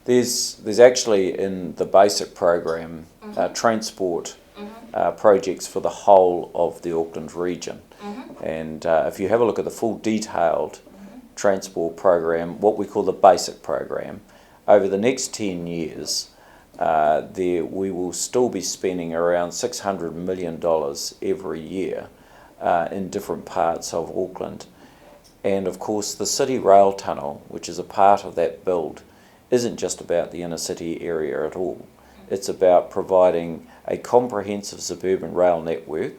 There's actually in the basic program transport projects for the whole of the Auckland region. And if you have a look at the full detailed transport program, what we call the basic program, over the next 10 years, we will still be spending around $600 million every year in different parts of Auckland. And of course the City Rail Tunnel, which is a part of that build, isn't just about the inner city area at all. It's about providing a comprehensive suburban rail network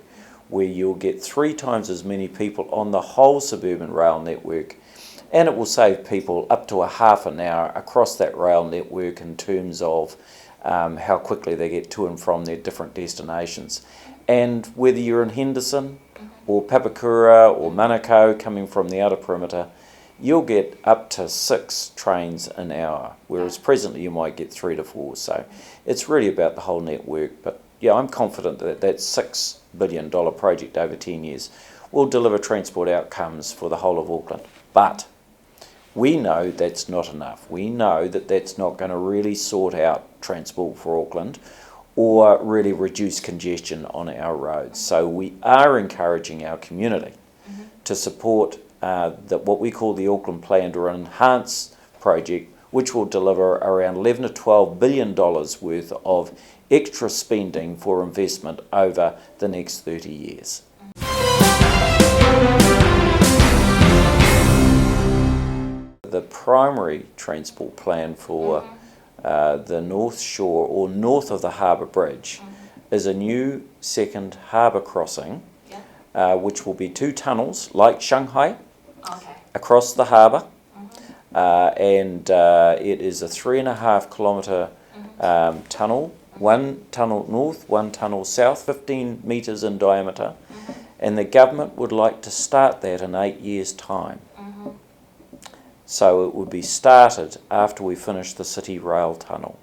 where you'll get 3 times as many people on the whole suburban rail network, and it will save people up to a half an hour across that rail network in terms of how quickly they get to and from their different destinations. And whether you're in Henderson or Papakura or Manukau coming from the outer perimeter, you'll get up to 6 trains an hour, whereas presently you might get 3 to 4. So it's really about the whole network. But yeah, I'm confident that that $6 billion project over 10 years will deliver transport outcomes for the whole of Auckland. But we know that's not enough. We know that that's not going to really sort out transport for Auckland or really reduce congestion on our roads. So we are encouraging our community to support what we call the Auckland Plan to Enhance project, which will deliver around $11 to $12 billion worth of extra spending for investment over the next 30 years. The primary transport plan for the North Shore or north of the Harbour Bridge is a new second harbour crossing, which will be 2 tunnels like Shanghai across the harbour, and it is a 3.5 kilometre tunnel, 1 tunnel north, 1 tunnel south, 15 metres in diameter, and the government would like to start that in 8 years' time. So it would be started after we finish the City Rail Tunnel.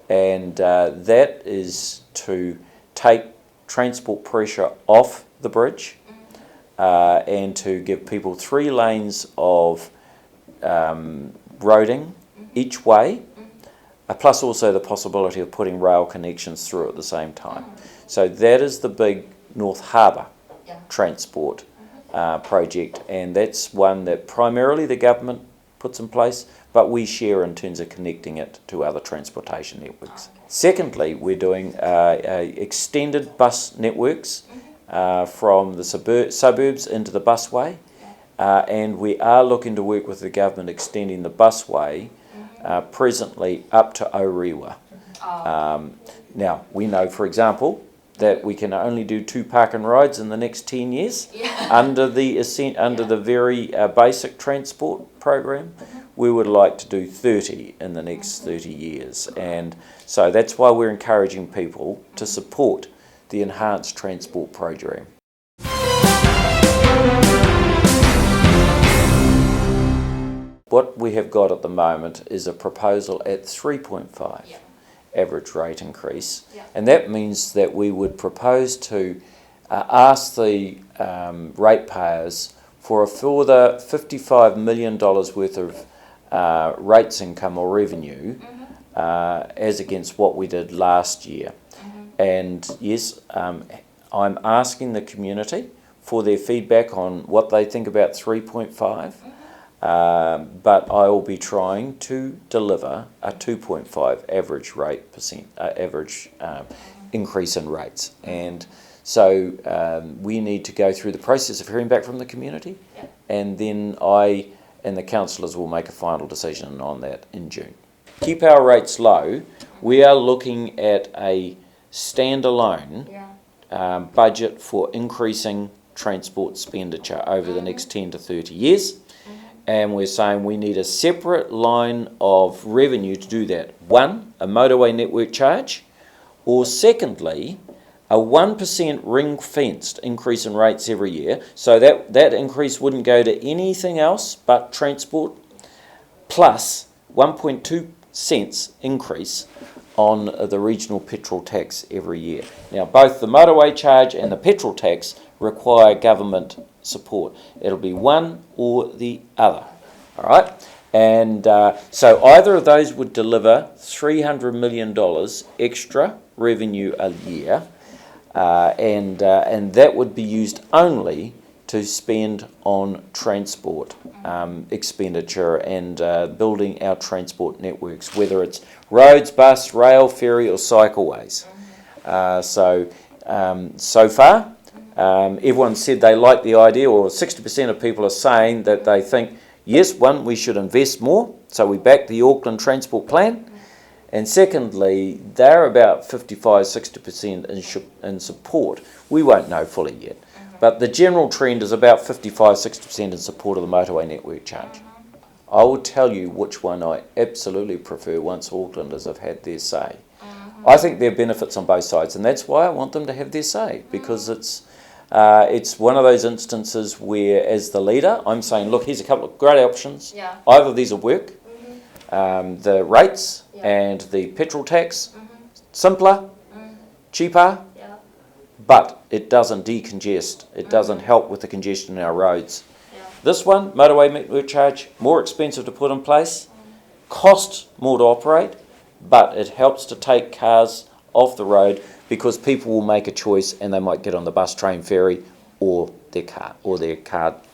And that is to take transport pressure off the bridge and to give people 3 lanes of roading each way, plus also the possibility of putting rail connections through at the same time. So that is the big North Harbour transport project, and that's one that primarily the government puts in place, but we share in terms of connecting it to other transportation networks. Secondly, we're doing extended bus networks from the suburbs into the busway, and we are looking to work with the government extending the busway presently up to Orewa. Now, we know, for example, that we can only do 2 park and rides in the next 10 years under the very basic transport program. We would like to do 30 in the next 30 years, and so that's why we're encouraging people to support the enhanced transport program. What we have got at the moment is a proposal at 3.5. Average rate increase, and that means that we would propose to ask the ratepayers for a further $55 million worth of rates income or revenue as against what we did last year. And yes, I'm asking the community for their feedback on what they think about 3.5. But I will be trying to deliver a 2.5 average rate average increase in rates, and so we need to go through the process of hearing back from the community, and then I and the councillors will make a final decision on that in June. Keep our rates low. We are looking at a standalone budget for increasing transport expenditure over the next 10 to 30 years. And we're saying we need a separate line of revenue to do that. 1, a motorway network charge, or secondly, a 1% ring-fenced increase in rates every year. So that increase wouldn't go to anything else but transport, plus 1.2 cents increase on the regional petrol tax every year. Now, both the motorway charge and the petrol tax require government support. It'll be one or the other. All right. And so either of those would deliver $300 million extra revenue a year, and that would be used only to spend on transport expenditure and building our transport networks, whether it's roads, bus, rail, ferry or cycleways. So far, everyone said they like the idea, or 60% of people are saying that they think, yes, one, we should invest more, so we back the Auckland Transport Plan, and secondly, they're about 55-60% in support. We won't know fully yet, but the general trend is about 55-60% in support of the motorway network change. I will tell you which one I absolutely prefer once Aucklanders have had their say. I think there are benefits on both sides, and that's why I want them to have their say, because it's one of those instances where, as the leader, I'm saying, look, here's a couple of great options. Either of these will work. The rates and the petrol tax, simpler, cheaper, but it doesn't decongest. It doesn't help with the congestion in our roads. This one, motorway network charge, more expensive to put in place, costs more to operate, but it helps to take cars off the road, because people will make a choice and they might get on the bus, train, ferry or their car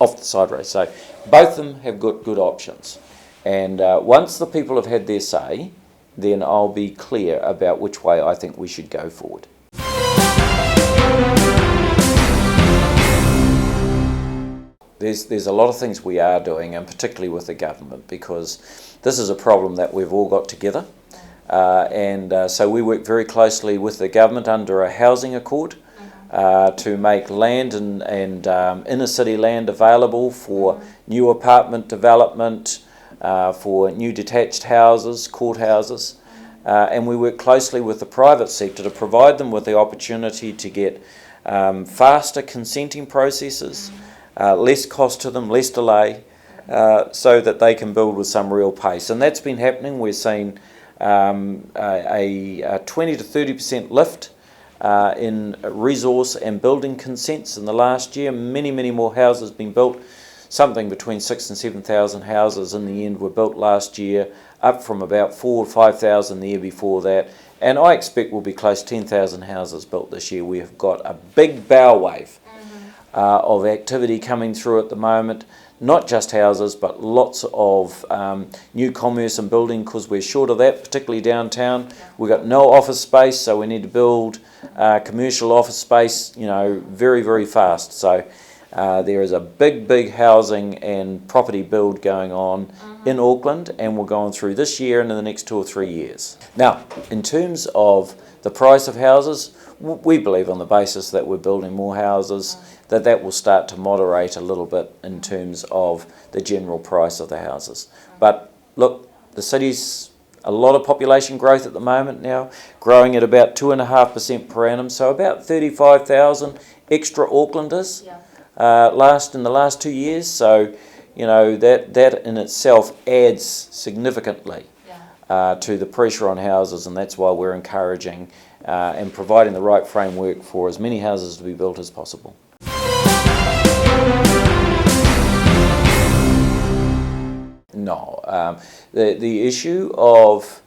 off the side road. So both of them have got good options. And once the people have had their say, then I'll be clear about which way I think we should go forward. There's a lot of things we are doing, and particularly with the government, because this is a problem that we've all got together. So we work very closely with the government under a housing accord to make land and inner city land available for new apartment development, for new detached houses, courthouses, and we work closely with the private sector to provide them with the opportunity to get faster consenting processes, less cost to them, less delay, so that they can build with some real pace. And that's been happening. We're seeing a 20 to 30% lift in resource and building consents in the last year. Many more houses been built. Something between 6,000 and 7,000 houses in the end were built last year, up from about 4,000 or 5,000 the year before that. And I expect we'll be close to 10,000 houses built this year. We have got a big bow wave of activity coming through at the moment. Not just houses, but lots of new commerce and building, because we're short of that, particularly downtown. We've got no office space, so we need to build commercial office space, very fast. So there is a big housing and property build going on in Auckland, and we're going through this year and in the next 2 or 3 years. Now, in terms of the price of houses, we believe on the basis that we're building more houses, that will start to moderate a little bit in terms of the general price of the houses. But look, the city's a lot of population growth at the moment now, growing at about 2.5% per annum, so about 35,000 extra Aucklanders in the last 2 years. So, that in itself adds significantly to the pressure on houses, and that's why we're encouraging and providing the right framework for as many houses to be built as possible. No, the issue of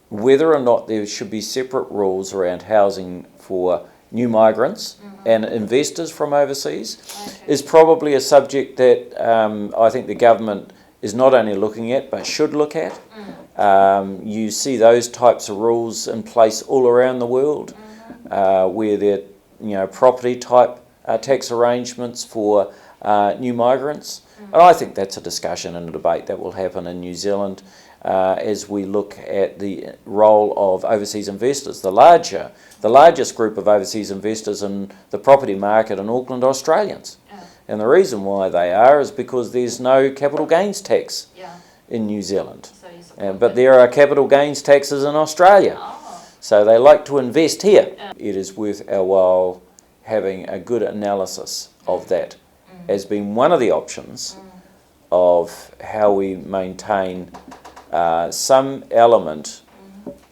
whether or not there should be separate rules around housing for new migrants and investors from overseas is probably a subject that I think the government is not only looking at but should look at. You see those types of rules in place all around the world, where they're property type tax arrangements for new migrants. And I think that's a discussion and a debate that will happen in New Zealand as we look at the role of overseas investors. The largest group of overseas investors in the property market in Auckland are Australians. And the reason why they are is because there's no capital gains tax in New Zealand. But there are capital gains taxes in Australia. So they like to invest here. It is worth our while having a good analysis of that as being one of the options of how we maintain some element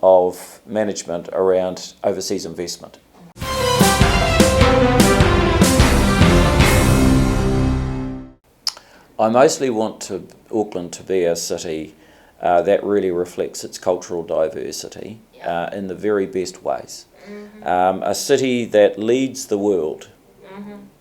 of management around overseas investment. I mostly want Auckland to be a city that really reflects its cultural diversity in the very best ways. A city that leads the world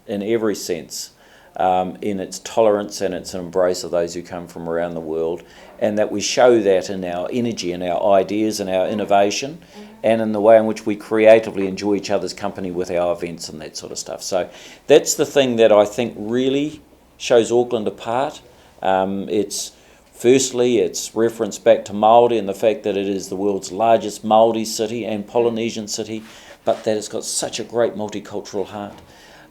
in every sense, in its tolerance and its embrace of those who come from around the world, and that we show that in our energy and our ideas and our innovation, and in the way in which we creatively enjoy each other's company with our events and that sort of stuff. So that's the thing that I think really shows Auckland apart. Firstly, it's reference back to Māori and the fact that it is the world's largest Māori city and Polynesian city, but that it's got such a great multicultural heart.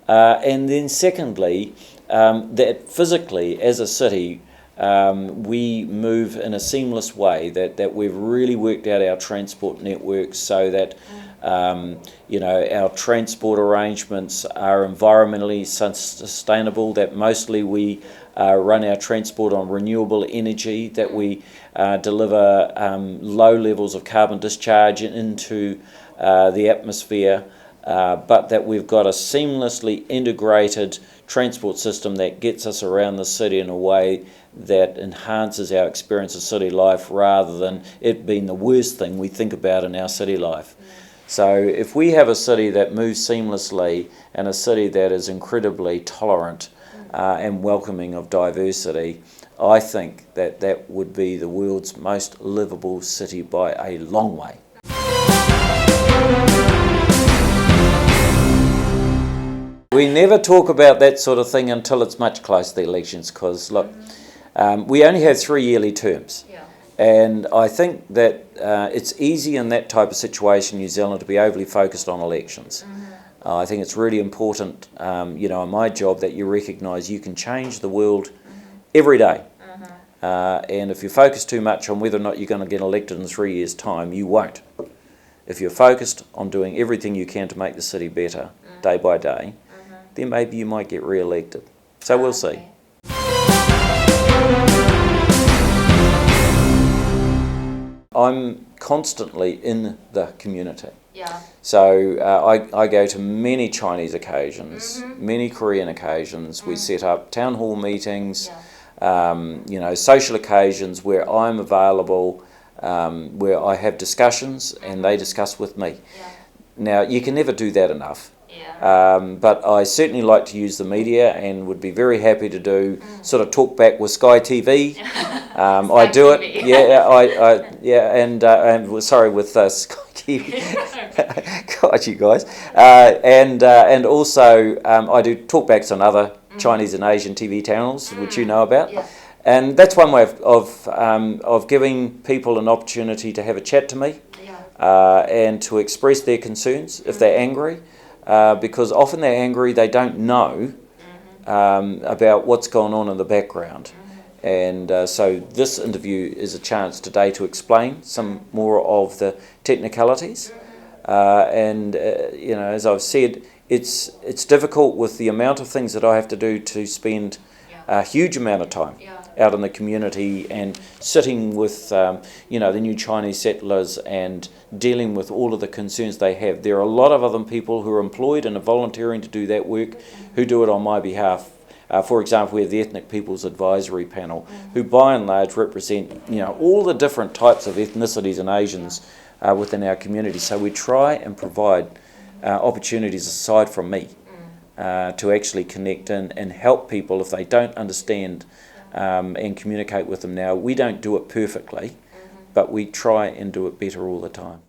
And then secondly, that physically as a city, we move in a seamless way, that we've really worked out our transport networks so that our transport arrangements are environmentally sustainable, that mostly we run our transport on renewable energy, that we deliver low levels of carbon discharge into the atmosphere, but that we've got a seamlessly integrated transport system that gets us around the city in a way that enhances our experience of city life rather than it being the worst thing we think about in our city life. So if we have a city that moves seamlessly and a city that is incredibly tolerant and welcoming of diversity, I think that that would be the world's most livable city by a long way. We never talk about that sort of thing until it's much closer to the elections, because look, we only have 3 yearly terms. And I think that it's easy in that type of situation in New Zealand to be overly focused on elections. I think it's really important, in my job, that you recognise you can change the world every day. And if you focus too much on whether or not you're going to get elected in 3 years' time, you won't. If you're focused on doing everything you can to make the city better day by day, then maybe you might get re-elected. So we'll see. I'm constantly in the community. So I go to many Chinese occasions, many Korean occasions. We set up town hall meetings, social occasions where I'm available, where I have discussions and they discuss with me. Now, you can never do that enough. But I certainly like to use the media and would be very happy to do sort of talk back with Sky TV. I do it, with Sky TV. God, you guys, and also I do talkbacks on other Chinese and Asian TV channels, which you know about. And that's one way of giving people an opportunity to have a chat to me and to express their concerns if they're angry. Because often they're angry, they don't know about what's going on in the background. And so this interview is a chance today to explain some more of the technicalities. As I've said, it's difficult with the amount of things that I have to do to spend a huge amount of time out in the community and sitting with the new Chinese settlers and dealing with all of the concerns they have. There are a lot of other people who are employed and are volunteering to do that work who do it on my behalf. For example, we have the Ethnic Peoples Advisory Panel, who by and large represent all the different types of ethnicities and Asians within our community. So we try and provide opportunities aside from me to actually connect in and help people if they don't understand and communicate with them. Now, we don't do it perfectly, but we try and do it better all the time.